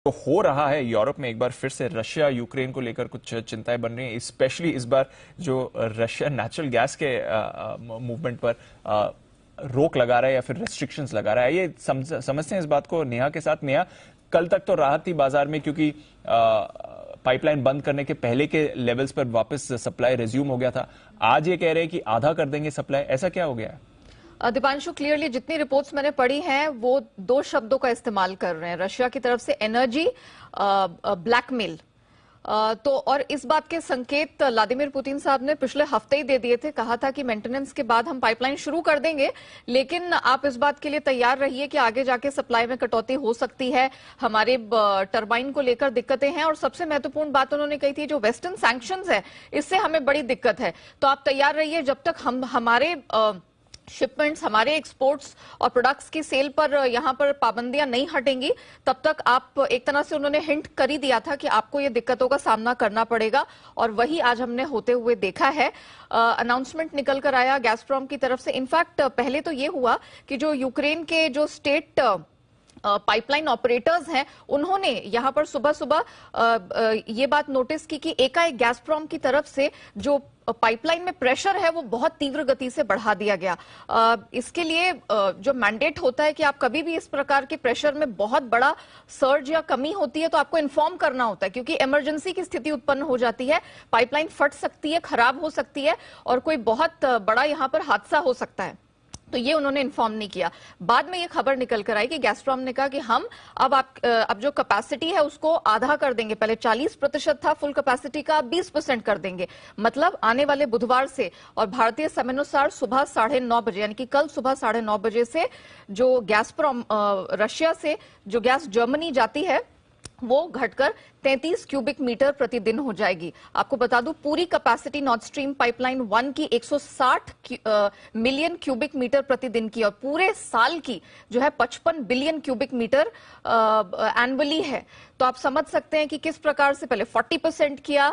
तो हो रहा है यूरोप में एक बार फिर से रशिया यूक्रेन को लेकर कुछ चिंताएं बन रही हैं, स्पेशली इस बार जो रशिया नेचुरल गैस के मूवमेंट पर रोक लगा रहा है या फिर रेस्ट्रिक्शंस लगा रहा है। ये समझते हैं इस बात को नेहा के साथ। नेहा, कल तक तो राहत थी बाजार में क्योंकि पाइपलाइन बंद करने के पहले के लेवल्स पर वापस सप्लाई रिज्यूम हो गया था। आज ये कह रहे हैं कि आधा कर देंगे सप्लाई, ऐसा क्या हो गया है? दीपांशु, क्लियरली जितनी रिपोर्ट्स मैंने पढ़ी हैं वो दो शब्दों का इस्तेमाल कर रहे हैं रशिया की तरफ से, एनर्जी ब्लैकमेल। तो और इस बात के संकेत व्लादिमीर पुतिन साहब ने पिछले हफ्ते ही दे दिए थे। कहा था कि मेंटेनेंस के बाद हम पाइपलाइन शुरू कर देंगे, लेकिन आप इस बात के लिए तैयार रहिए कि आगे जाके सप्लाई में कटौती हो सकती है, हमारे टरबाइन को लेकर दिक्कतें हैं। और सबसे महत्वपूर्ण बात उन्होंने कही थी, जो वेस्टर्न सैंक्शंस है इससे हमें बड़ी दिक्कत है, तो आप तैयार रहिए। जब तक हमारे शिपमेंट्स, हमारे एक्सपोर्ट्स और प्रोडक्ट्स की सेल पर यहां पर पाबंदियां नहीं हटेंगी, तब तक आप, एक तरह से उन्होंने हिंट कर ही दिया था कि आपको ये दिक्कतों का सामना करना पड़ेगा। और वही आज हमने होते हुए देखा है। अनाउंसमेंट निकल कर आया गैसप्रॉम की तरफ से। इनफैक्ट पहले तो ये हुआ कि जो यूक्रेन के जो स्टेट पाइपलाइन ऑपरेटर्स हैं, उन्होंने यहां पर सुबह सुबह ये बात नोटिस की कि एकाएक गैसप्रॉम की तरफ से जो पाइपलाइन में प्रेशर है वो बहुत तीव्र गति से बढ़ा दिया गया। इसके लिए जो मैंडेट होता है कि आप कभी भी इस प्रकार के प्रेशर में बहुत बड़ा सर्ज या कमी होती है तो आपको इन्फॉर्म करना होता है, क्योंकि इमरजेंसी की स्थिति उत्पन्न हो जाती है, पाइपलाइन फट सकती है, खराब हो सकती है और कोई बहुत बड़ा यहां पर हादसा हो सकता है। तो ये उन्होंने इन्फॉर्म नहीं किया। बाद में ये खबर निकल कर आई कि गैसप्रॉम ने कहा कि हम अब जो कैपेसिटी है उसको आधा कर देंगे। पहले 40% था फुल कैपेसिटी का, अब 20% कर देंगे। मतलब आने वाले बुधवार से, और भारतीय समयानुसार सुबह 9:30 बजे, यानी कि कल सुबह 9:30 बजे से जो गैसप्रॉम रशिया से जो गैस जर्मनी जाती है वो घटकर 33 क्यूबिक मीटर प्रतिदिन हो जाएगी। आपको बता दूं, पूरी कैपेसिटी नॉर्थ स्ट्रीम पाइपलाइन 1 की 160 मिलियन क्यूबिक मीटर प्रतिदिन की, और पूरे साल की जो है 55 बिलियन क्यूबिक मीटर एनुअली है। तो आप समझ सकते हैं कि किस प्रकार से पहले 40% किया,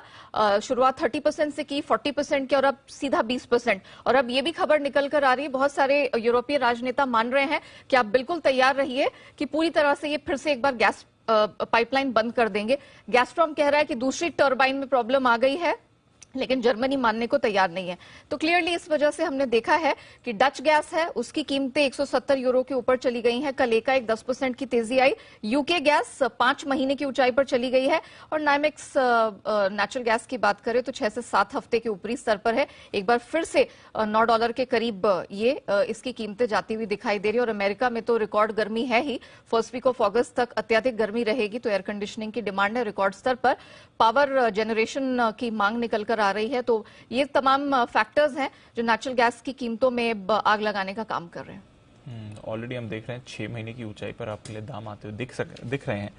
शुरुआत 30% से की, 40% किया और अब सीधा 20%। और अब ये भी खबर निकल कर आ रही है, बहुत सारे यूरोपीय राजनेता मान रहे हैं कि आप बिल्कुल तैयार रहिए कि पूरी तरह से ये फिर से एक बार गैस पाइपलाइन बंद कर देंगे। गैसप्रॉम कह रहा है कि दूसरी टर्बाइन में प्रॉब्लम आ गई है, लेकिन जर्मनी मानने को तैयार नहीं है। तो क्लियरली इस वजह से हमने देखा है कि डच गैस है, उसकी कीमतें 170 यूरो के ऊपर चली गई हैं। कल एकाएक 10% की तेजी आई। यूके गैस 5 महीने की ऊंचाई पर चली गई है। और नाइमेक्स नेचुरल गैस की बात करें तो 6 से 7 हफ्ते के ऊपरी स्तर पर है। एक बार फिर से $9 के करीब ये इसकी कीमतें जाती हुई दिखाई दे रही है। और अमेरिका में तो रिकॉर्ड गर्मी है ही, फर्स्ट वीक ऑफ अगस्त तक अत्यधिक गर्मी रहेगी, तो एयर कंडीशनिंग की डिमांड है रिकॉर्ड स्तर पर। पावर जनरेशन की मांग निकल कर आ रही है। तो ये तमाम फैक्टर्स हैं जो नेचुरल गैस की कीमतों में आग लगाने का काम कर रहे हैं। ऑलरेडी हम देख रहे हैं 6 महीने की ऊंचाई पर आपके लिए दाम आते हुए दिख रहे हैं।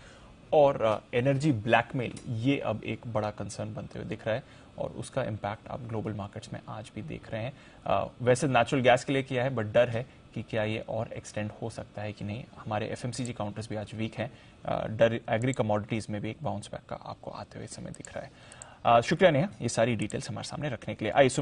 और एनर्जी ब्लैकमेल ये अब एक बड़ा कंसर्न बनते हुए दिख रहा है, और उसका इम्पैक्ट आप ग्लोबल मार्केट्स में आज भी देख रहे हैं। वैसे नेचुरल गैस के लिए किया है, बट डर है कि क्या ये और एक्सटेंड हो सकता है कि नहीं। हमारे एफएमसीजी काउंटर्स भी आज वीक हैं। डर एग्री कमोडिटीज में भी एक बाउंस बैक का आपको आते हुए समय दिख रहा है। शुक्रिया नेहा, ये सारी डिटेल्स हमारे सामने रखने के लिए।